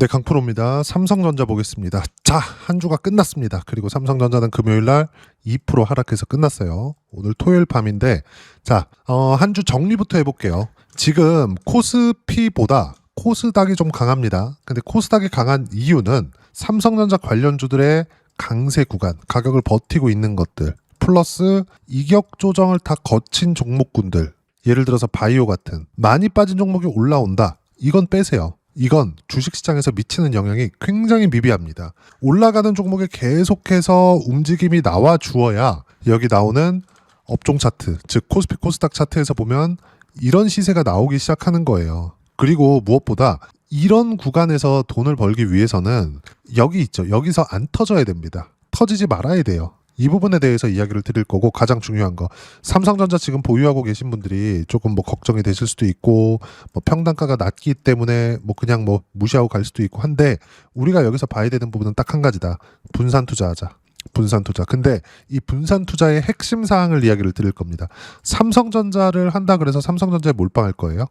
네, 강프로입니다. 삼성전자 보겠습니다. 자, 한 주가 끝났습니다. 그리고 삼성전자는 금요일날 2% 하락해서 끝났어요. 오늘 토요일 밤인데, 자, 한 주 정리부터 해볼게요. 지금 코스피보다 코스닥이 좀 강합니다. 근데 코스닥이 강한 이유는 삼성전자 관련주들의 강세 구간, 가격을 버티고 있는 것들, 플러스 이격 조정을 다 거친 종목군들, 예를 들어서 바이오 같은 많이 빠진 종목이 올라온다. 이건 빼세요. 이건 주식시장에서 미치는 영향이 굉장히 미비합니다. 올라가는 종목에 계속해서 움직임이 나와 주어야 여기 나오는 업종 차트, 즉 코스피 코스닥 차트에서 보면 이런 시세가 나오기 시작하는 거예요. 그리고 무엇보다 이런 구간에서 돈을 벌기 위해서는 여기 있죠. 여기서 안 터져야 됩니다. 터지지 말아야 돼요. 이 부분에 대해서 이야기를 드릴 거고, 가장 중요한 거, 삼성전자 지금 보유하고 계신 분들이 조금 뭐 걱정이 되실 수도 있고, 뭐 평단가가 낮기 때문에 뭐 그냥 뭐 무시하고 갈 수도 있고 한데, 우리가 여기서 봐야 되는 부분은 딱 한 가지다. 분산 투자하자. 분산 투자. 근데 이 분산 투자의 핵심 사항을 이야기를 드릴 겁니다. 삼성전자를 한다 그래서 삼성전자에 몰빵할 거예요?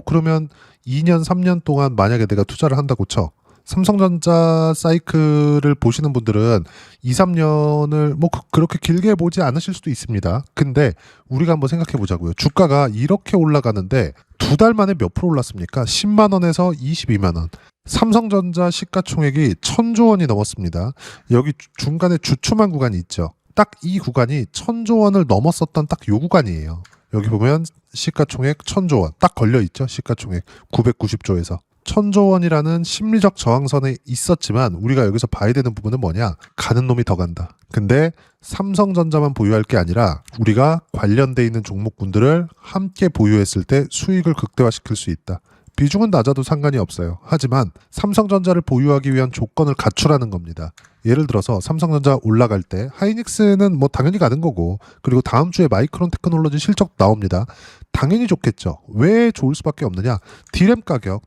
그러면 2년, 3년 동안 만약에 내가 투자를 한다고 쳐. 삼성전자 사이클을 보시는 분들은 2, 3년을 뭐 그렇게 길게 보지 않으실 수도 있습니다. 근데 우리가 한번 생각해 보자고요. 주가가 이렇게 올라가는데 두 달 만에 몇 프로 올랐습니까? 10만 원에서 22만 원. 삼성전자 시가총액이 1,000조 원이 넘었습니다. 여기 중간에 주춤한 구간이 있죠. 딱 이 구간이 1,000조 원을 넘었었던 딱 요 구간이에요. 여기 보면 시가총액 1,000조 원 딱 걸려 있죠. 시가총액 990조에서 1,000조 원이라는 심리적 저항선에 있었지만, 우리가 여기서 봐야 되는 부분은 뭐냐? 가는 놈이 더 간다. 근데 삼성전자만 보유할 게 아니라 우리가 관련돼 있는 종목군들을 함께 보유했을 때 수익을 극대화시킬 수 있다. 비중은 낮아도 상관이 없어요. 하지만 삼성전자를 보유하기 위한 조건을 갖추라는 겁니다. 예를 들어서 삼성전자 올라갈 때 하이닉스는 뭐 당연히 가는 거고, 그리고 다음 주에 마이크론 테크놀로지 실적 나옵니다. 당연히 좋겠죠. 왜 좋을 수밖에 없느냐? 디램 가격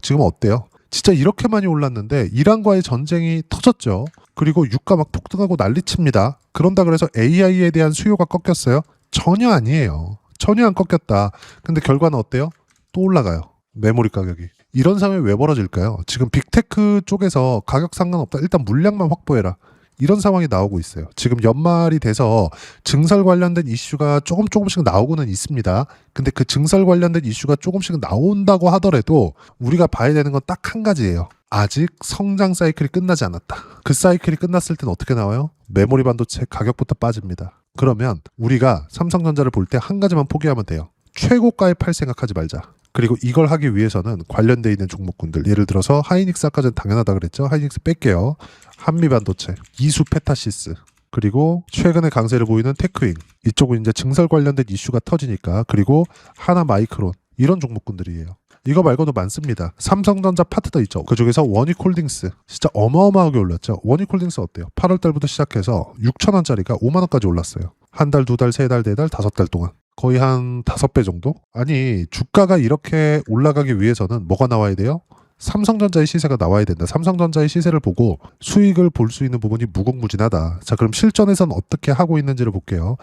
지금 어때요? 진짜 이렇게 많이 올랐는데 이란과의 전쟁이 터졌죠. 그리고 유가 막 폭등하고 난리칩니다. 그런다 그래서 AI에 대한 수요가 꺾였어요? 전혀 아니에요. 전혀 안 꺾였다. 근데 결과는 어때요? 또 올라가요. 메모리 가격이. 이런 상황이 왜 벌어질까요? 지금 빅테크 쪽에서 가격 상관없다. 일단 물량만 확보해라. 이런 상황이 나오고 있어요. 지금 연말이 돼서 증설 관련된 이슈가 조금씩 나오고는 있습니다. 근데 그 증설 관련된 이슈가 조금씩 나온다고 하더라도 우리가 봐야 되는 건 딱 한 가지예요. 아직 성장 사이클이 끝나지 않았다. 그 사이클이 끝났을 땐 어떻게 나와요? 메모리 반도체 가격부터 빠집니다. 그러면 우리가 삼성전자를 볼 때 한 가지만 포기하면 돼요. 최고가에 팔 생각하지 말자. 그리고 이걸 하기 위해서는 관련돼 있는 종목군들, 예를 들어서 하이닉스, 아까 전 당연하다 그랬죠. 하이닉스 뺄게요. 한미반도체, 이수페타시스, 그리고 최근에 강세를 보이는 테크윙, 이쪽은 이제 증설 관련된 이슈가 터지니까, 그리고 하나마이크론, 이런 종목군들이에요. 이거 말고도 많습니다. 삼성전자 파트너 있죠. 그중에서 원익홀딩스 진짜 어마어마하게 올랐죠. 원익홀딩스 어때요? 8월 달부터 시작해서 6,000원짜리가 5만 원까지 올랐어요. 한 달, 두 달, 세 달, 네 달, 5달 동안. 거의 한 5배 정도? 아니, 주가가 이렇게 올라가기 위해서는 뭐가 나와야 돼요? 삼성전자의 시세가 나와야 된다. 삼성전자의 시세를 보고 수익을 볼 수 있는 부분이 무궁무진하다. 자, 그럼 실전에서는 어떻게 하고 있는지를 볼게요.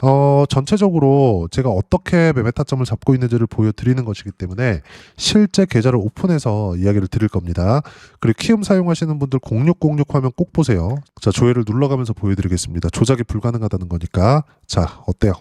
전체적으로 제가 어떻게 매매 타점을 잡고 있는지를 보여드리는 것이기 때문에 실제 계좌를 오픈해서 이야기를 드릴 겁니다. 그리고 키움 사용하시는 분들 0606 화면 꼭 보세요. 자, 조회를 눌러가면서 보여드리겠습니다. 조작이 불가능하다는 거니까. 자, 어때요?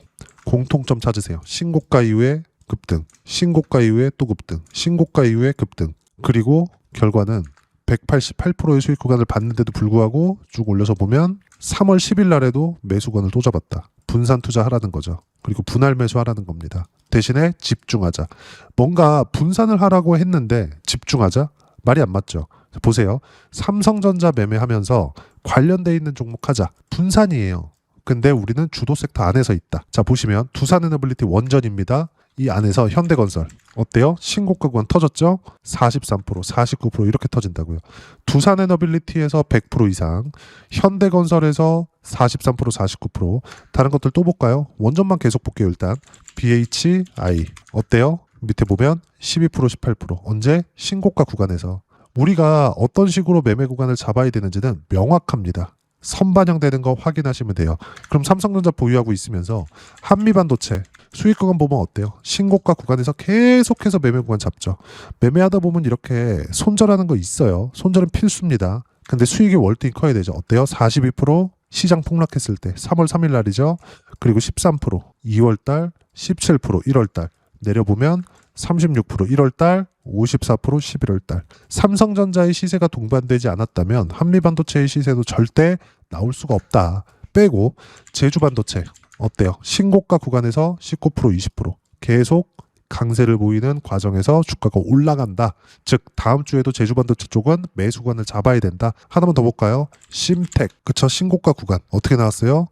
공통점 찾으세요. 신고가 이후에 급등, 신고가 이후에 또 급등, 신고가 이후에 급등. 그리고 결과는 188%의 수익 구간을 봤는데도 불구하고 쭉 올려서 보면 3월 10일 날에도 매수권을 또 잡았다. 분산 투자하라는 거죠. 그리고 분할 매수하라는 겁니다. 대신에 집중하자. 뭔가 분산을 하라고 했는데 집중하자? 말이 안 맞죠. 보세요. 삼성전자 매매하면서 관련돼 있는 종목 하자. 분산이에요. 근데 우리는 주도 섹터 안에서 있다. 자, 보시면 두산에너빌리티 원전입니다. 이 안에서 현대건설 어때요? 신고가 구간 터졌죠? 43%, 49% 이렇게 터진다고요. 두산에너빌리티에서 100% 이상, 현대건설에서 43%, 49%. 다른 것들 또 볼까요? 원전만 계속 볼게요. 일단 BHI 어때요? 밑에 보면 12%, 18%. 언제? 신고가 구간에서. 우리가 어떤 식으로 매매 구간을 잡아야 되는지는 명확합니다. 선반영되는 거 확인하시면 돼요. 그럼 삼성전자 보유하고 있으면서 한미반도체 수익 구간 보면 어때요? 신고가 구간에서 계속해서 매매 구간 잡죠. 매매하다 보면 이렇게 손절하는 거 있어요. 손절은 필수입니다. 근데 수익이 월등히 커야 되죠. 어때요? 42% 시장 폭락했을 때 3월 3일 날이죠. 그리고 13% 2월 달, 17% 1월 달 내려보면 36% 1월 달, 54% 11월 달. 삼성전자의 시세가 동반되지 않았다면 한미반도체의 시세도 절대 나올 수가 없다. 빼고 제주반도체 어때요? 신고가 구간에서 19% 20% 계속 강세를 보이는 과정에서 주가가 올라간다. 즉 다음 주에도 제주반도체 쪽은 매수관을 잡아야 된다. 하나만 더 볼까요? 심텍 그쵸? 신고가 구간 어떻게 나왔어요?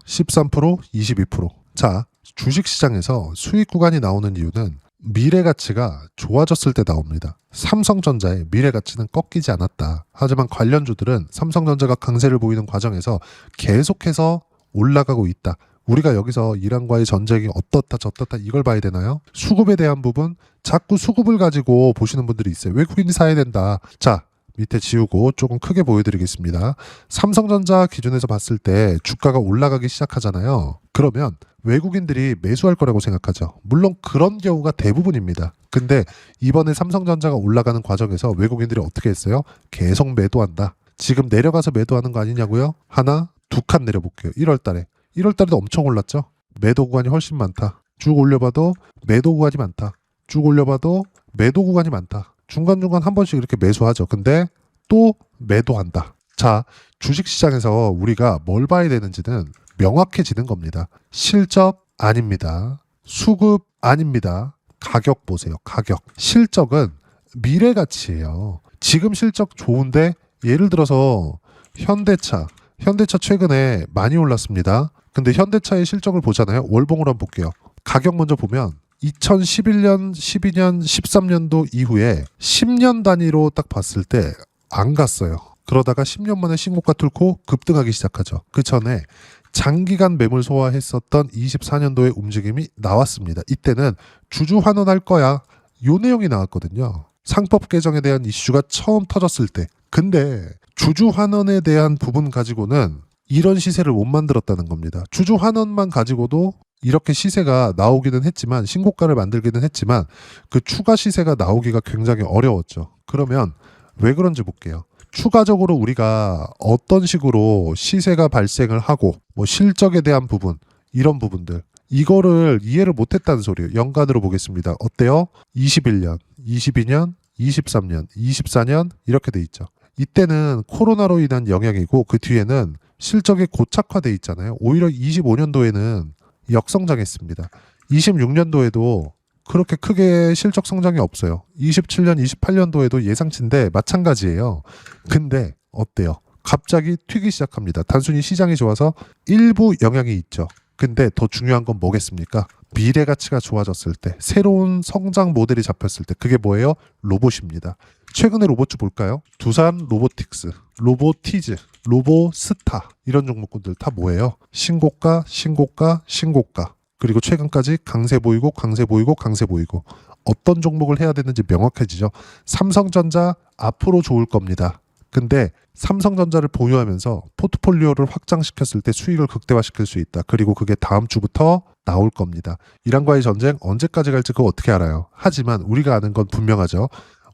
13% 22%. 자, 주식시장에서 수익 구간이 나오는 이유는 미래 가치가 좋아졌을 때 나옵니다. 삼성전자의 미래 가치는 꺾이지 않았다. 하지만 관련주들은 삼성전자가 강세를 보이는 과정에서 계속해서 올라가고 있다. 우리가 여기서 이란과의 전쟁이 어떻다 저떻다 이걸 봐야 되나요? 수급에 대한 부분 자꾸 수급을 가지고 보시는 분들이 있어요. 외국인이 사야 된다. 자, 밑에 지우고 조금 크게 보여드리겠습니다. 삼성전자 기준에서 봤을 때 주가가 올라가기 시작하잖아요. 그러면 외국인들이 매수할 거라고 생각하죠. 물론 그런 경우가 대부분입니다. 근데 이번에 삼성전자가 올라가는 과정에서 외국인들이 어떻게 했어요? 계속 매도한다. 지금 내려가서 매도하는 거 아니냐고요? 하나, 두 칸 내려볼게요. 1월 달에. 1월 달에도 엄청 올랐죠? 매도 구간이 훨씬 많다. 쭉 올려봐도 매도 구간이 많다. 쭉 올려봐도 매도 구간이 많다. 중간중간 한 번씩 이렇게 매수하죠. 근데 또 매도한다. 자, 주식시장에서 우리가 뭘 봐야 되는지는 명확해지는 겁니다. 실적 아닙니다. 수급 아닙니다. 가격 보세요. 가격. 실적은 미래 가치예요. 지금 실적 좋은데 예를 들어서 현대차 최근에 많이 올랐습니다. 근데 현대차의 실적을 보잖아요. 월봉으로 한번 볼게요. 가격 먼저 보면 2011년, 12년, 13년도 이후에 10년 단위로 딱 봤을 때 안 갔어요. 그러다가 10년 만에 신고가 뚫고 급등하기 시작하죠. 그 전에 장기간 매물 소화했었던 24년도의 움직임이 나왔습니다. 이때는 주주 환원할 거야. 요 내용이 나왔거든요. 상법 개정에 대한 이슈가 처음 터졌을 때. 근데 주주 환원에 대한 부분 가지고는 이런 시세를 못 만들었다는 겁니다. 주주 환원만 가지고도 이렇게 시세가 나오기는 했지만 신고가를 만들기는 했지만 그 추가 시세가 나오기가 굉장히 어려웠죠. 그러면 왜 그런지 볼게요. 추가적으로 우리가 어떤 식으로 시세가 발생을 하고 뭐 실적에 대한 부분 이런 부분들 이거를 이해를 못했다는 소리예요. 연간으로 보겠습니다. 어때요? 21년, 22년, 23년, 24년 이렇게 돼 있죠. 이때는 코로나로 인한 영향이고 그 뒤에는 실적이 고착화돼 있잖아요. 오히려 25년도에는 역성장했습니다. 26년도에도 그렇게 크게 실적 성장이 없어요. 27년, 28년도에도 예상치인데 마찬가지예요. 근데 어때요? 갑자기 튀기 시작합니다. 단순히 시장이 좋아서 일부 영향이 있죠. 근데 더 중요한 건 뭐겠습니까? 미래 가치가 좋아졌을 때, 새로운 성장 모델이 잡혔을 때 그게 뭐예요? 로봇입니다. 최근에 로봇주 볼까요? 두산 로보틱스, 로보티즈, 로보스타 이런 종목군들 다 뭐예요? 신고가, 신고가, 신고가. 그리고 최근까지 강세 보이고 강세 보이고 강세 보이고 어떤 종목을 해야 되는지 명확해지죠. 삼성전자 앞으로 좋을 겁니다. 근데 삼성전자를 보유하면서 포트폴리오를 확장시켰을 때 수익을 극대화시킬 수 있다. 그리고 그게 다음 주부터 나올 겁니다. 이란과의 전쟁 언제까지 갈지 그거 어떻게 알아요. 하지만 우리가 아는 건 분명하죠.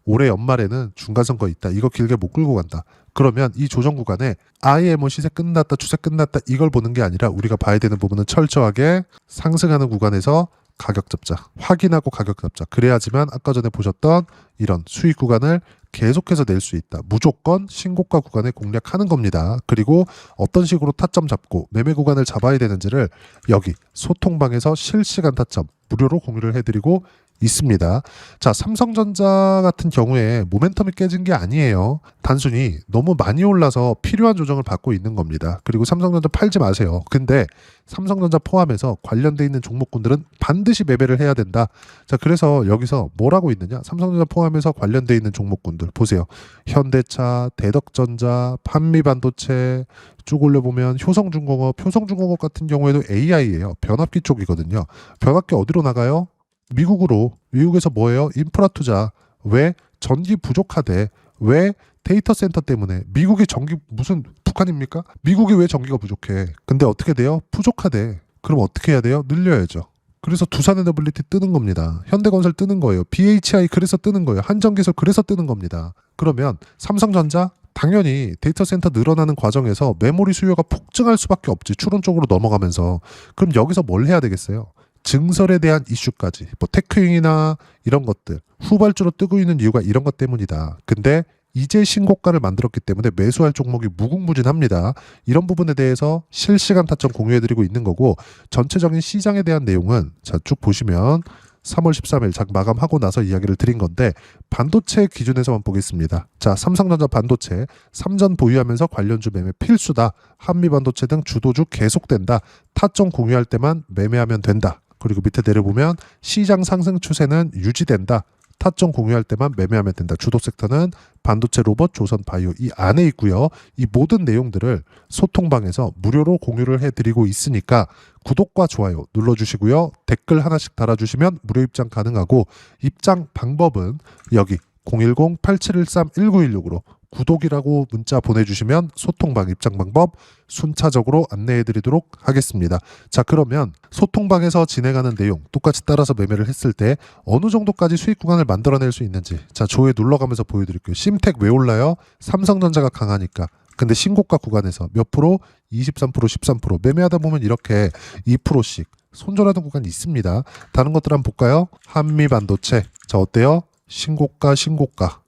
올해 연말에는 중간선거 있다. 이거 길게 못 끌고 간다. 그러면 이 조정 구간에 아예 뭐 시세 끝났다, 추세 끝났다 이걸 보는 게 아니라 우리가 봐야 되는 부분은 철저하게 상승하는 구간에서 가격 잡자. 확인하고 가격 잡자. 그래야지만 아까 전에 보셨던 이런 수익 구간을 계속해서 낼 수 있다. 무조건 신고가 구간에 공략하는 겁니다. 그리고 어떤 식으로 타점 잡고 매매 구간을 잡아야 되는지를 여기 소통방에서 실시간 타점 무료로 공유를 해드리고 있습니다. 자, 삼성전자 같은 경우에 모멘텀이 깨진 게 아니에요. 단순히 너무 많이 올라서 필요한 조정을 받고 있는 겁니다. 그리고 삼성전자 팔지 마세요. 근데 삼성전자 포함해서 관련돼 있는 종목군들은 반드시 매매를 해야 된다. 자, 그래서 여기서 뭘 하고 있느냐? 삼성전자 포함해서 관련돼 있는 종목군들 보세요. 현대차, 대덕전자, 한미반도체 쭉 올려보면 효성중공업 같은 경우에도 AI예요. 변압기 쪽이거든요. 변압기 어디로 나가요? 미국으로. 미국에서 뭐예요? 인프라 투자. 왜? 전기 부족하대. 왜? 데이터 센터 때문에. 미국이 전기 무슨 북한입니까? 미국이 왜 전기가 부족해? 근데 어떻게 돼요? 부족하대. 그럼 어떻게 해야 돼요? 늘려야죠. 그래서 두산에너빌리티 뜨는 겁니다. 현대건설 뜨는 거예요. BHI 그래서 뜨는 거예요. 한전기술 그래서 뜨는 겁니다. 그러면 삼성전자 당연히 데이터 센터 늘어나는 과정에서 메모리 수요가 폭증할 수밖에 없지. 추론 쪽으로 넘어가면서. 그럼 여기서 뭘 해야 되겠어요? 증설에 대한 이슈까지. 뭐 테크윙이나 이런 것들. 후발주로 뜨고 있는 이유가 이런 것 때문이다. 근데 이제 신고가를 만들었기 때문에 매수할 종목이 무궁무진합니다. 이런 부분에 대해서 실시간 타점 공유해드리고 있는 거고, 전체적인 시장에 대한 내용은 자 쭉 보시면 3월 13일 장 마감하고 나서 이야기를 드린 건데, 반도체 기준에서만 보겠습니다. 자, 삼성전자 반도체 3전 보유하면서 관련주 매매 필수다. 한미반도체 등 주도주 계속된다. 타점 공유할 때만 매매하면 된다. 그리고 밑에 내려보면 시장 상승 추세는 유지된다. 타점 공유할 때만 매매하면 된다. 주도 섹터는 반도체, 로봇, 조선, 바이오 이 안에 있고요. 이 모든 내용들을 소통방에서 무료로 공유를 해드리고 있으니까 구독과 좋아요 눌러주시고요. 댓글 하나씩 달아주시면 무료 입장 가능하고, 입장 방법은 여기 010-8713-1916으로 구독이라고 문자 보내주시면 소통방 입장 방법 순차적으로 안내해드리도록 하겠습니다. 자, 그러면 소통방에서 진행하는 내용 똑같이 따라서 매매를 했을 때 어느 정도까지 수익 구간을 만들어낼 수 있는지, 자, 조회 눌러가면서 보여드릴게요. 심텍 왜 올라요? 삼성전자가 강하니까. 근데 신고가 구간에서 몇 프로? 23%, 13% 매매하다 보면 이렇게 2%씩 손절하는 구간이 있습니다. 다른 것들 한번 볼까요? 한미반도체, 자, 어때요? 신고가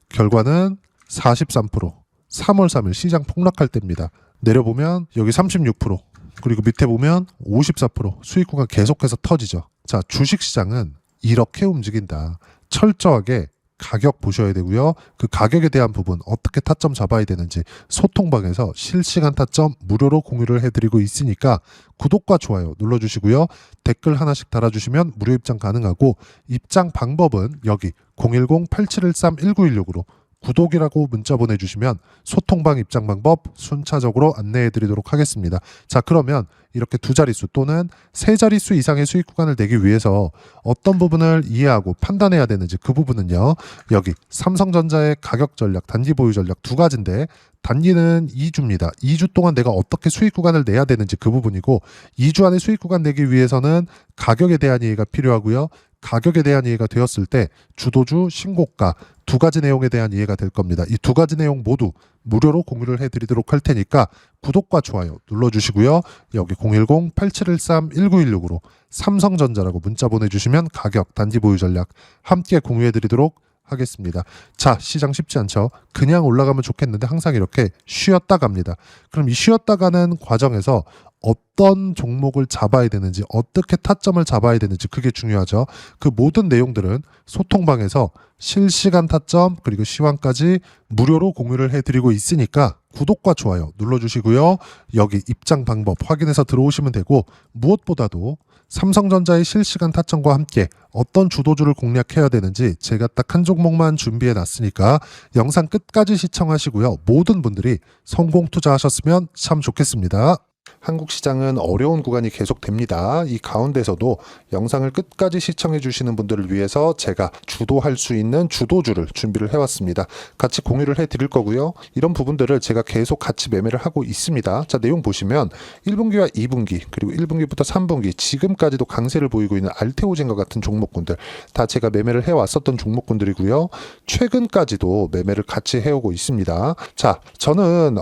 결과는 43%. 3월 3일 시장 폭락할 때입니다. 내려보면 여기 36%, 그리고 밑에 보면 54%. 수익 구간 계속해서 터지죠. 자, 주식시장은 이렇게 움직인다. 철저하게 가격 보셔야 되고요. 그 가격에 대한 부분 어떻게 타점 잡아야 되는지 소통방에서 실시간 타점 무료로 공유를 해드리고 있으니까 구독과 좋아요 눌러주시고요. 댓글 하나씩 달아주시면 무료 입장 가능하고, 입장 방법은 여기 010-8713-1916으로 구독이라고 문자 보내주시면 소통방 입장 방법 순차적으로 안내해드리도록 하겠습니다. 자, 그러면 이렇게 두 자릿수 또는 세 자릿수 이상의 수익 구간을 내기 위해서 어떤 부분을 이해하고 판단해야 되는지, 그 부분은요, 여기 삼성전자의 가격 전략, 단기 보유 전략 두 가지인데, 단기는 2주입니다. 2주 동안 내가 어떻게 수익 구간을 내야 되는지 그 부분이고, 2주 안에 수익 구간 내기 위해서는 가격에 대한 이해가 필요하고요. 가격에 대한 이해가 되었을 때 주도주, 신고가 두 가지 내용에 대한 이해가 될 겁니다. 이 두 가지 내용 모두 무료로 공유를 해드리도록 할 테니까 구독과 좋아요 눌러주시고요. 여기 010-8713-1916으로 삼성전자라고 문자 보내주시면 가격, 단기 보유 전략 함께 공유해드리도록 하겠습니다. 자, 시장 쉽지 않죠? 그냥 올라가면 좋겠는데 항상 이렇게 쉬었다 갑니다. 그럼 이 쉬었다 가는 과정에서 어떤 종목을 잡아야 되는지, 어떻게 타점을 잡아야 되는지 그게 중요하죠. 그 모든 내용들은 소통방에서 실시간 타점 그리고 시황까지 무료로 공유를 해드리고 있으니까 구독과 좋아요 눌러주시고요. 여기 입장 방법 확인해서 들어오시면 되고, 무엇보다도 삼성전자의 실시간 타점과 함께 어떤 주도주를 공략해야 되는지 제가 딱 한 종목만 준비해 놨으니까 영상 끝까지 시청하시고요. 모든 분들이 성공 투자하셨으면 참 좋겠습니다. 한국 시장은 어려운 구간이 계속됩니다. 이 가운데서도 영상을 끝까지 시청해 주시는 분들을 위해서 제가 주도할 수 있는 주도주를 준비를 해왔습니다. 같이 공유를 해드릴 거고요. 이런 부분들을 제가 계속 같이 매매를 하고 있습니다. 자, 내용 보시면 1분기와 2분기 그리고 1분기부터 3분기 지금까지도 강세를 보이고 있는 알테오젠과 같은 종목군들 다 제가 매매를 해왔었던 종목군들이고요. 최근까지도 매매를 같이 해오고 있습니다. 자, 저는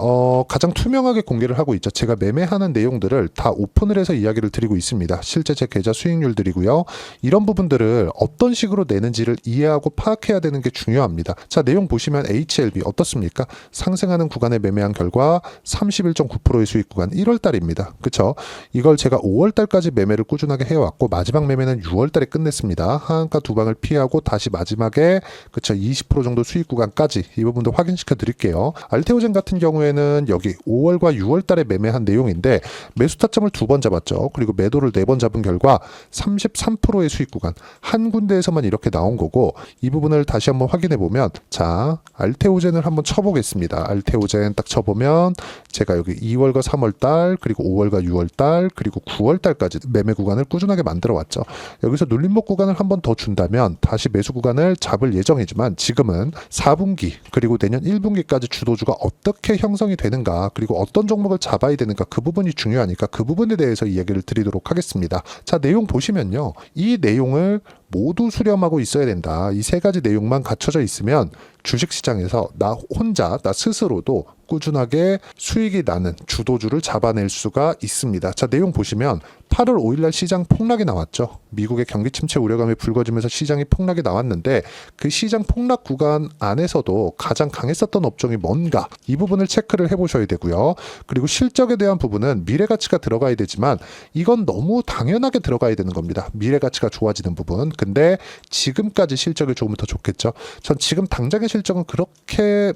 가장 투명하게 공개를 하고 있죠. 제가 매매하는 내용들을 다 오픈을 해서 이야기를 드리고 있습니다. 실제 제 계좌 수익률들이고요. 이런 부분들을 어떤 식으로 내는지를 이해하고 파악해야 되는 게 중요합니다. 자, 내용 보시면 HLB 어떻습니까? 상승하는 구간에 매매한 결과 31.9%의 수익 구간 1월달입니다. 그쵸? 이걸 제가 5월달까지 매매를 꾸준하게 해왔고 마지막 매매는 6월달에 끝냈습니다. 하한가 두 방을 피하고 다시 마지막에 그쵸 20% 정도 수익 구간까지 이 부분도 확인시켜 드릴게요. 알테오젠 같은 경우에는 여기 5월과 6월달에 매매한 내용인데 매수 타점을 2번 잡았죠. 그리고 매도를 4번 잡은 결과 33%의 수익 구간 한 군데에서만 이렇게 나온 거고, 이 부분을 다시 한번 확인해 보면 자, 알테오젠을 한번 쳐보겠습니다. 알테오젠 딱 쳐보면 제가 여기 2월과 3월달 그리고 5월과 6월달 그리고 9월달까지 매매 구간을 꾸준하게 만들어 왔죠. 여기서 눌림목 구간을 한번 더 준다면 다시 매수 구간을 잡을 예정이지만, 지금은 4분기 그리고 내년 1분기까지 주도주가 어떻게 형성이 되는가, 그리고 어떤 종목을 잡아야 되는가, 그 부분 부분이 중요하니까 그 부분에 대해서 이야기를 드리도록 하겠습니다. 자, 내용 보시면요. 이 내용을 모두 수렴하고 있어야 된다. 이 세 가지 내용만 갖춰져 있으면 주식시장에서 나 혼자, 나 스스로도 꾸준하게 수익이 나는 주도주를 잡아낼 수가 있습니다. 자, 내용 보시면 8월 5일날 시장 폭락이 나왔죠. 미국의 경기 침체 우려감이 불거지면서 시장이 폭락이 나왔는데 그 시장 폭락 구간 안에서도 가장 강했었던 업종이 뭔가 이 부분을 체크를 해보셔야 되고요. 그리고 실적에 대한 부분은 미래가치가 들어가야 되지만 이건 너무 당연하게 들어가야 되는 겁니다. 미래가치가 좋아지는 부분. 근데 지금까지 실적이 조금 더 좋겠죠. 전 지금 당장의 실적은 그렇게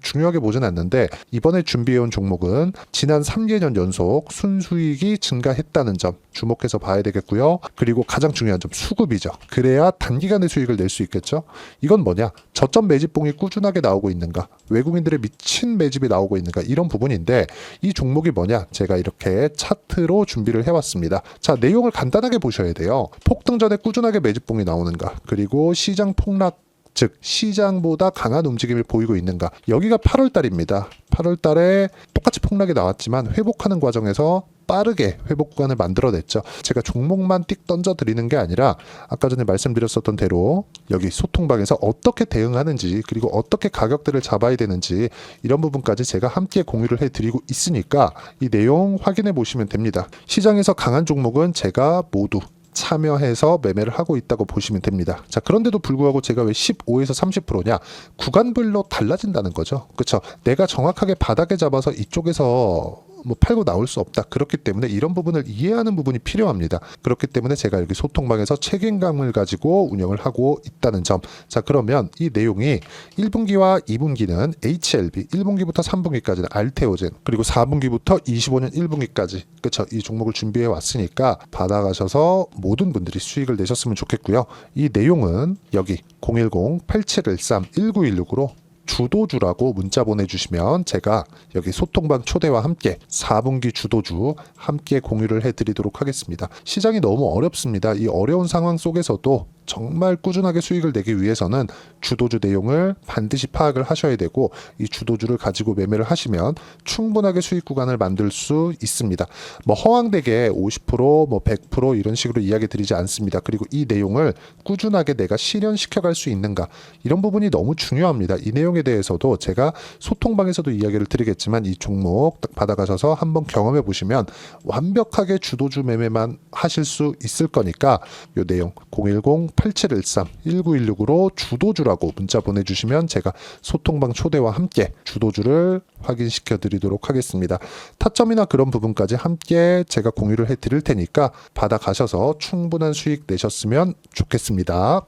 중요하게 보진 않는데 이번에 준비해온 종목은 지난 3개년 연속 순수익이 증가했다는 점 주목해서 봐야 되겠고요. 그리고 가장 중요한 점 수급이죠. 그래야 단기간에 수익을 낼 수 있겠죠. 이건 뭐냐? 저점 매집봉이 꾸준하게 나오고 있는가? 외국인들의 미친 매집이 나오고 있는가? 이런 부분인데 이 종목이 뭐냐? 제가 이렇게 차트로 준비를 해왔습니다. 자, 내용을 간단하게 보셔야 돼요. 폭등 전에 꾸준하게 매집봉이 나오는가? 그리고 시장 폭락 즉 시장보다 강한 움직임을 보이고 있는가. 여기가 8월 달입니다. 8월 달에 똑같이 폭락이 나왔지만 회복하는 과정에서 빠르게 회복 구간을 만들어냈죠. 제가 종목만 띡 던져드리는 게 아니라 아까 전에 말씀드렸었던 대로 여기 소통방에서 어떻게 대응하는지 그리고 어떻게 가격들을 잡아야 되는지 이런 부분까지 제가 함께 공유를 해드리고 있으니까 이 내용 확인해 보시면 됩니다. 시장에서 강한 종목은 제가 모두 참여해서 매매를 하고 있다고 보시면 됩니다. 자, 그런데도 불구하고 제가 왜 15에서 30%냐? 구간별로 달라진다는 거죠. 그렇죠? 내가 정확하게 바닥에 잡아서 이쪽에서 팔고 나올 수 없다. 그렇기 때문에 이런 부분을 이해하는 부분이 필요합니다. 그렇기 때문에 제가 여기 소통방에서 책임감을 가지고 운영을 하고 있다는 점. 자, 그러면 이 내용이 1분기와 2분기는 HLB, 1분기부터 3분기까지는 알테오젠, 그리고 4분기부터 25년 1분기까지 그렇죠. 이 종목을 준비해 왔으니까 받아가셔서 모든 분들이 수익을 내셨으면 좋겠고요. 이 내용은 여기 010-8713-1916으로 주도주라고 문자 보내주시면 제가 여기 소통방 초대와 함께 4분기 주도주 함께 공유를 해드리도록 하겠습니다. 시장이 너무 어렵습니다. 이 어려운 상황 속에서도 정말 꾸준하게 수익을 내기 위해서는 주도주 내용을 반드시 파악을 하셔야 되고 이 주도주를 가지고 매매를 하시면 충분하게 수익 구간을 만들 수 있습니다. 허황되게 50%, 100% 이런 식으로 이야기 드리지 않습니다. 그리고 이 내용을 꾸준하게 내가 실현시켜 갈 수 있는가 이런 부분이 너무 중요합니다. 이 내용에 대해서도 제가 소통방에서도 이야기를 드리겠지만 이 종목 딱 받아가셔서 한번 경험해 보시면 완벽하게 주도주 매매만 하실 수 있을 거니까 이 내용 010-8713-1916으로 주도주라고 문자 보내주시면 제가 소통방 초대와 함께 주도주를 확인시켜 드리도록 하겠습니다. 타점이나 그런 부분까지 함께 제가 공유를 해 드릴 테니까 받아가셔서 충분한 수익 내셨으면 좋겠습니다.